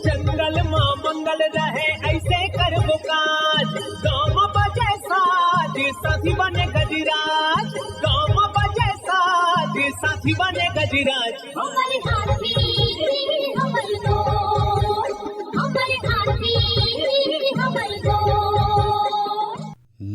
जंगल मां मंगल रहे ऐसे कर काज, गाँव बजे साज साथी बने गजराज, गाँव बजे साज साथी बने गजराज। हमारे हाथी हमारे दोस्त, हमारे हाथी हमारे दोस्त।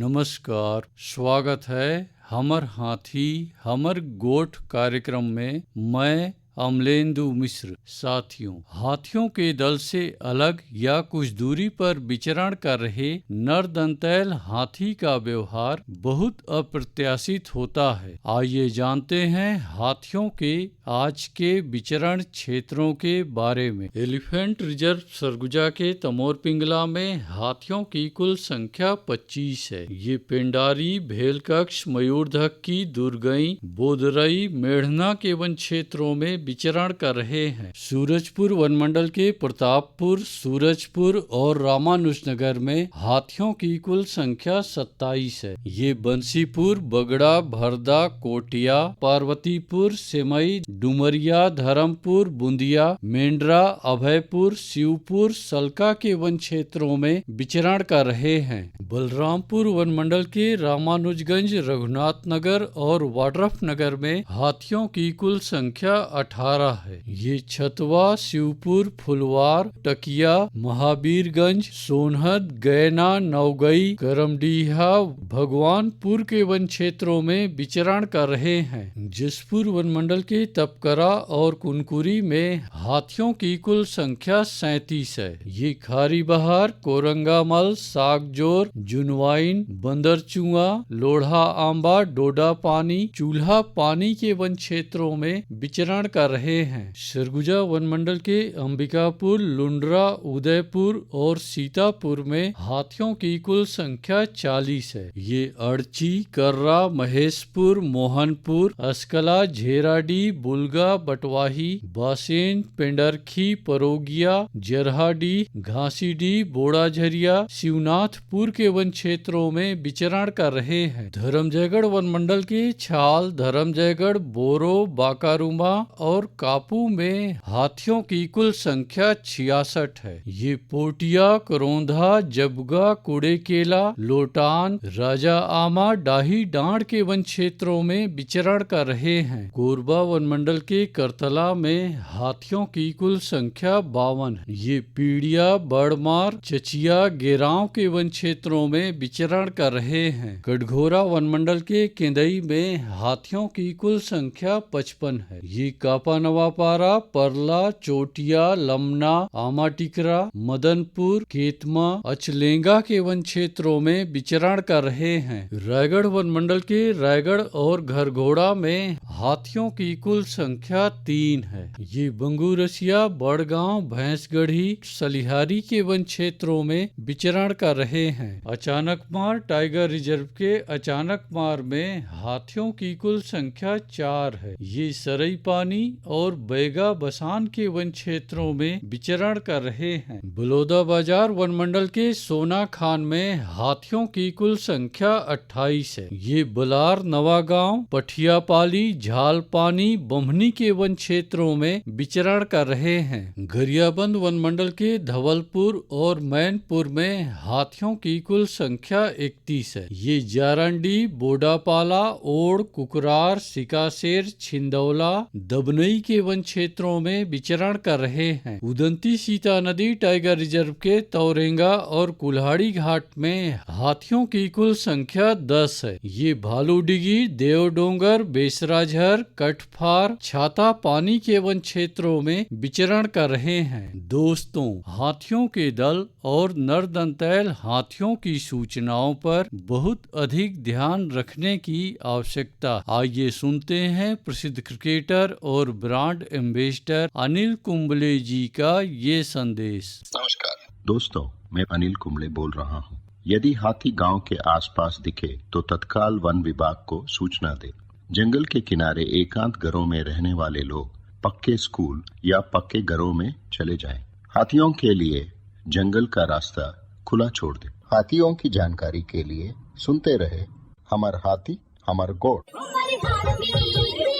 नमस्कार, स्वागत है हमर हाथी हमर गोठ कार्यक्रम में। मैं अमलेंदु मिश्र। साथियों, हाथियों के दल से अलग या कुछ दूरी पर विचरण कर रहे नरदंतैल हाथी का व्यवहार बहुत अप्रत्याशित होता है। आइए जानते हैं हाथियों के आज के विचरण क्षेत्रों के बारे में। एलिफेंट रिजर्व सरगुजा के तमोर पिंगला में हाथियों की कुल संख्या 25 है। ये पेंडारी, भेलकक्ष, मयूरधक्की, दुर्गई, बोदरई, मेढ़ना के वन क्षेत्रों में विचरण कर रहे हैं। सूरजपुर वनमंडल के प्रतापपुर, सूरजपुर और रामानुजनगर में हाथियों की कुल संख्या 27 है। ये बंसीपुर, बगड़ा, भरदा, कोटिया, पार्वतीपुर, सेमई, डुमरिया, धर्मपुर, बूंदिया, मेंढरा, अभयपुर, शिवपुर, सलका के वन क्षेत्रों में विचरण कर रहे हैं। बलरामपुर वनमंडल के रामानुजगंज, रघुनाथनगर और वाड्रफ नगर में हाथियों की कुल संख्या 18 है। ये छतवा, शिवपुर, फुलवार, टकिया, महावीरगंज, सोनहद, गैना, नवगई, करमडीहा, भगवानपुर के वन क्षेत्रों में विचरण कर रहे हैं। जसपुर वनमंडल के तपकरा और कुनकुरी में हाथियों की कुल संख्या 37 है। ये खारी बहार, कोरंगामल, सागजोर, जुनवाइन, बंदरचुआ, लोढ़ा आंबा, डोडा पानी, चूल्हा पानी के वन क्षेत्रों में विचरण कर रहे हैं। सरगुजा वनमंडल के अंबिकापुर, लुंड्रा, उदयपुर और सीतापुर में हाथियों की कुल संख्या 40 है। ये अड़ची, कर्रा, महेशपुर, मोहनपुर, अस्कला, झेराडी, बुलगा, बटवाही, बासेन, पेंडरखी, परोगिया, जरहाडी, घासीडी, बोड़ाझरिया, शिवनाथपुर के वन क्षेत्रों में विचरण कर रहे हैं। धर्मजयगढ़ वनमंडल के छाल, धर्मजयगढ़, बोरो, बाकारुमा और कापू में हाथियों की कुल संख्या 66 है। ये पोटिया, करोंधा, जबगा, कुड़ेकेला, लोटान, राजा आमा, डाही डांड के वन क्षेत्रों में विचरण कर रहे हैं। कोरबा वनमंडल के करतला में हाथियों की कुल संख्या 52 है। ये पीड़िया, बड़मार, चचिया, गेराव के वन क्षेत्रों में विचरण कर रहे हैं। कटघोरा वनमंडल के केंदई में हाथियों की कुल संख्या 55 है। ये कापा नवापारा, परला, चोटिया, लमना, आमाटिकरा, मदनपुर, केतमा, अचलेंगा के वन क्षेत्रों में विचरण कर रहे हैं। रायगढ़ वनमंडल के रायगढ़ और घरघोड़ा में हाथियों की कुल संख्या 3 है। ये बंगूरसिया, बड़गांव, भैंसगढ़ी, सलिहारी के वन क्षेत्रों में विचरण कर रहे हैं। अचानकमार टाइगर रिजर्व के अचानकमार में हाथियों की कुल संख्या 4 है। ये सरई पानी और बैगा बसान के वन क्षेत्रों में विचरण कर रहे हैं। बलौदा बाजार वनमंडल के सोना खान में हाथियों की कुल संख्या 28 है। ये बलार, नवागांव, पठियापाली, झालपानी, बम्हनी के वन क्षेत्रों में विचरण कर रहे हैं। गरियाबंद वनमंडल के धवलपुर और मैनपुर में हाथियों की कुल संख्या 31 है। ये जारंडी, बोडापाला, ओड़, कुकरार, सिकासेर, छिंदौला, दबनई के वन क्षेत्रों में विचरण कर रहे हैं। उदंती सीता नदी टाइगर रिजर्व के तौरेंगा और कुल्हाड़ी घाट में हाथियों की कुल संख्या 10 है। ये भालूडिगी, देवडोंगर, बेसराझर, कटफार, छाता पानी के वन क्षेत्रों में विचरण कर रहे हैं। दोस्तों, हाथियों के दल और नरदंतैल हाथियों की सूचनाओं पर बहुत अधिक ध्यान रखने की आवश्यकता। आइए सुनते हैं प्रसिद्ध क्रिकेटर और ब्रांड एम्बेसडर अनिल कुंबले जी का ये संदेश। नमस्कार दोस्तों, मैं अनिल कुंबले बोल रहा हूँ। यदि हाथी गांव के आसपास दिखे तो तत्काल वन विभाग को सूचना दे। जंगल के किनारे एकांत घरों में रहने वाले लोग पक्के स्कूल या पक्के घरों में चले जाएं। हाथियों के लिए जंगल का रास्ता खुला छोड़ दे। हाथियों की जानकारी के लिए सुनते रहे हमर हाथी हमर गोठ। हमर हाथी